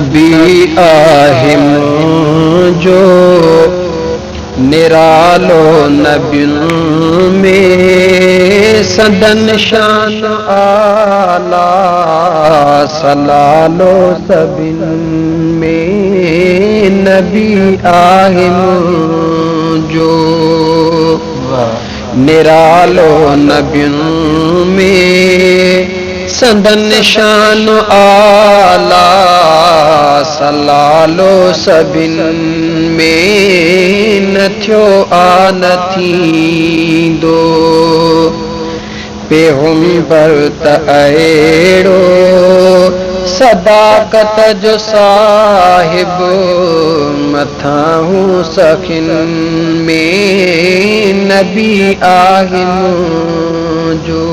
नबी आहे मुंहिंजो निरालो नबियुनि में संदन शान आला सलालो सभिनि में नबी आहे मुंहिंजो निरालो नबियुनि में संदन शान आला सलालो सभिनि में न थियो आ न थींदो पैगंबर त अहिड़ो सदाकत जो साहिब मथां हूं सखिन में नबी आहे मुंहिंजो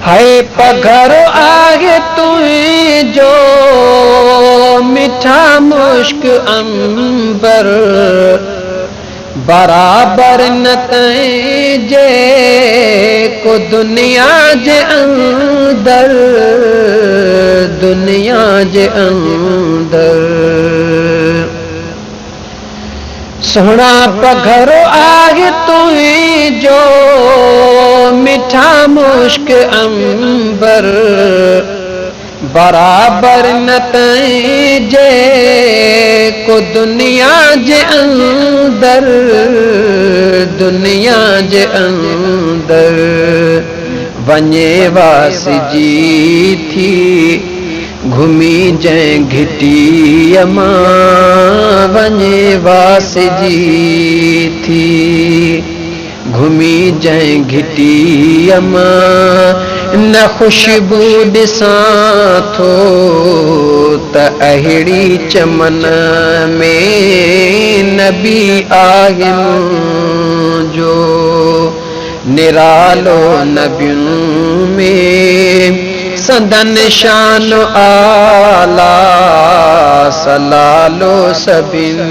हाय पघर आहे तुंहिंजो मिठा मुश्क अंबर बराबर न तंहिंजे को दुनिया जे अंदर सोहणा पघर आहे तुंहिंजो मिठा मुश्क अंबर बराबर न तंहिंजे को दुनिया जे अंदर वञे वासिजी थी घुमी जंहिं घिटीअ मां वञे वासिजी थी घुमी जंहिं घिटीअ मां न ख़ुशबू ॾिसां थो त अहिड़ी चमन में नबी आहे मुंहिंजो निरालो नबियुनि में संदन शान आला सलालो सभिनि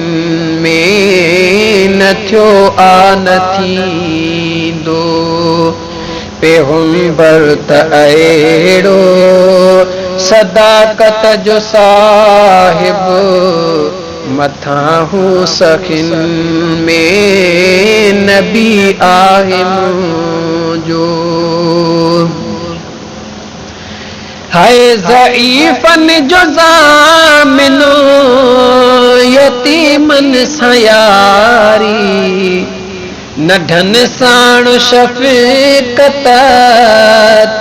में न थियो आ न थींदो पैगंबर त अहिड़ो सदाकत जो साहिब मथां हूं सखिन में नबी आहे मुंहिंजो हाय ज़ईफ़न जो ज़ामिनो यतीमन सां यारी नढनि साण शफ़क़त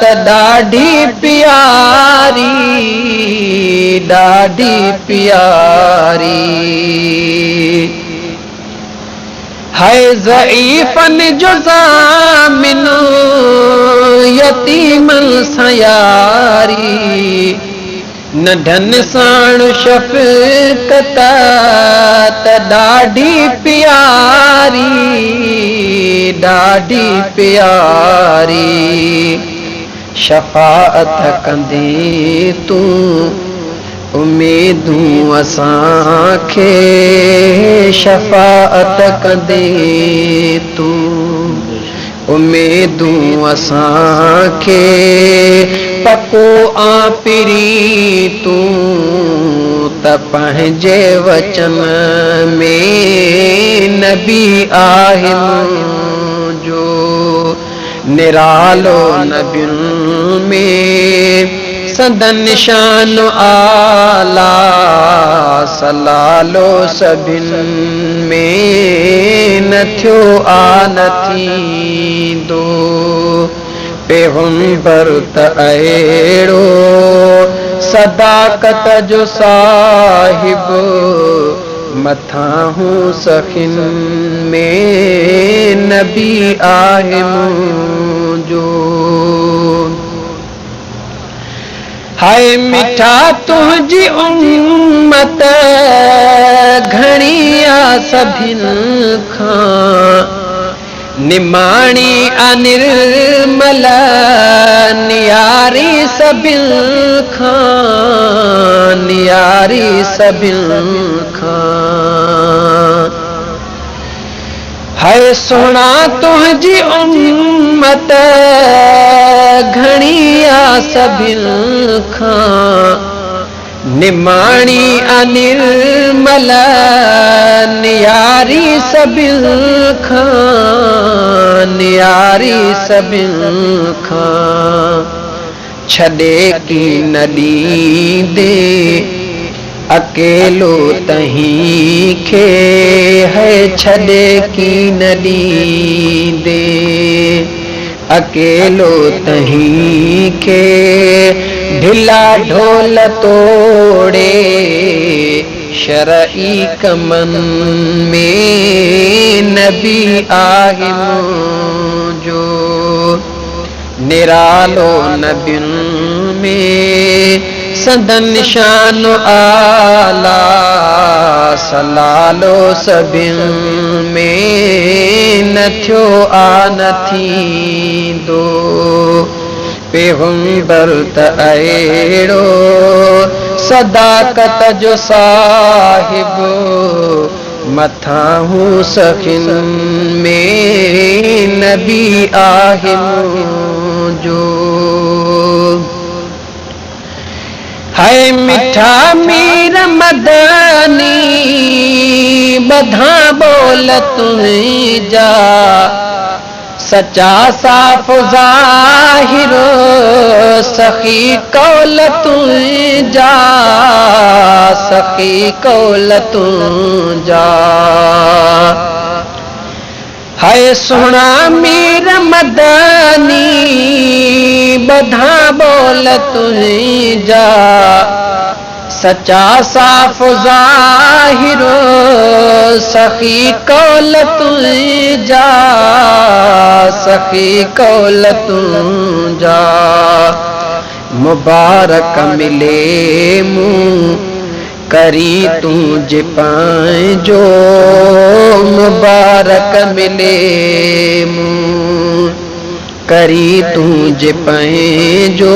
त ॾाढी प्यारी हाय ज़ईफ़न जो ज़ामिनो यतीमन सां यारी नढनि साण शफ़क़त त ॾाढी प्यारी शफ़ाअत कंदे तूं उम्मीदूं असांखे शफ़ाअत कंदे तूं उम्मीदूं असांखे पको आ पिरी तूं त पंहिंजे वचन में नबी आहे मुंहिंजो निरालो नबियुनि में संदन शान आला सलालो सभिनि में न थियो आ न थींदो पैगंबर त अहिड़ो सदाकत जो साहिब मथां हूं सखिन में नबी आहे मुंहिंजो हाय मिठा तुंहिंजी उम्मत घणी आ सभिनि खां निमाणी अनिर्मल नियारी सभिनि खां हाय सोना तुंहिंजी उम्मत घणी आ सभिन खां निमाणी अनिर्मल नियारी सभिन खां नियारी सभिन खां छॾे की न ॾींदे अकेलो तहीं खे है छॾे की न ॾींदे अकेलो तहीं खे ढिला ढोल तोड़े शरई कमन में नबी आहे मुंहिंजो निरालो नबियुन में संदन शान आला सलालो सभिन में न थियो आ न थींदो पैगंबर त अहिड़ो सदाकत जो साहिब मथां हूं सखिन में नबी आहे मुंहिंजो हाय मिठा मीर मदनी बधा बोल तुंहिंजा सच्चा साफ़ ज़ाहिर सखी कौल तुंहिंजा सखी कौल तुंहिंजा हाय सोना मीर मदनी बधा बोल तुंहिंजा सच्चा साफ़ ज़ाहिर सखी कौल तुंहिंजा सखी कौल तुंहिंजा मुबारक मिले मूं करी तुंहिंजे पंहिंजो मुबारक मिले मूं करी तुंहिंजे पंहिंजो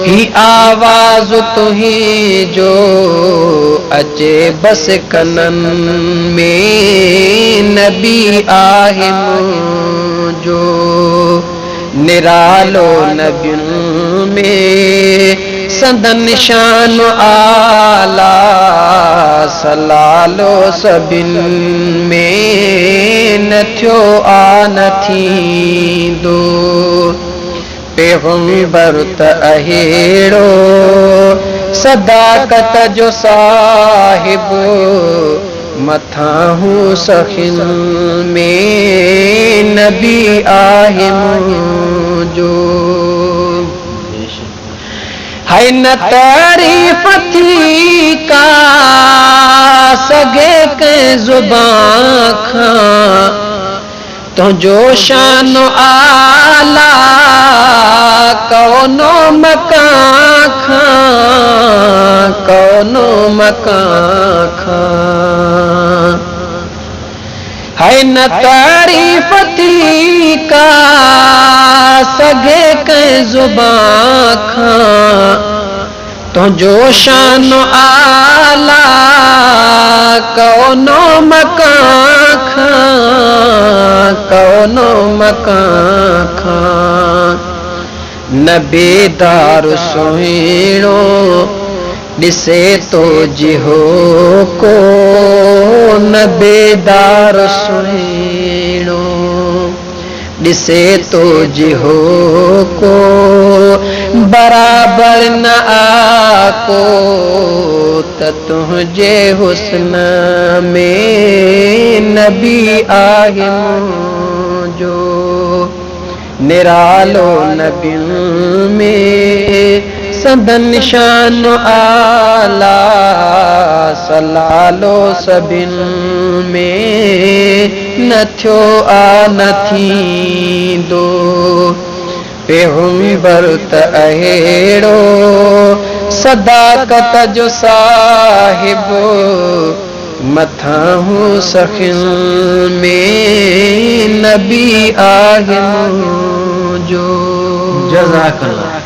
ही आवाज़ तुंहिंजो अचे बस कनन में नबी आहे मुंहिंजो निरालो नबियुन में संदन शान आला सलालो सभिन में न थियो आ न थींदो पैगंबर त अहिड़ो सदाकत जो साहिब मथां हूं सखिन में नबी आहे मुंहिंजो हाय न तारीफ़ थी का सघे कंहिं ज़ुबान खां तुंहिंजो शान आला कौनो मकान खां कौनो मकान खां हाय न तारीफ़ थी का सघे कंहिं ज़ुबान खां तुंहिंजो शान आला कौनो मकान खां कौनो मकान खां न बेदार सुहिणो ॾिसे तो जिहो को न बेदार सुहिणो ॾिसे तो जिहो को बराबर न आको त तुंहिंजे हुस्न में नबी आहे मुंहिंजो निरालो नबियुन में संदन शान आला सलालो सभिन में न थियो आ न थींदो पैगंबर त अहिड़ो सदाकत जो साहिब मथां हूं सखिन में नबी आहे मुंहिंजो जज़ाकल्लाह।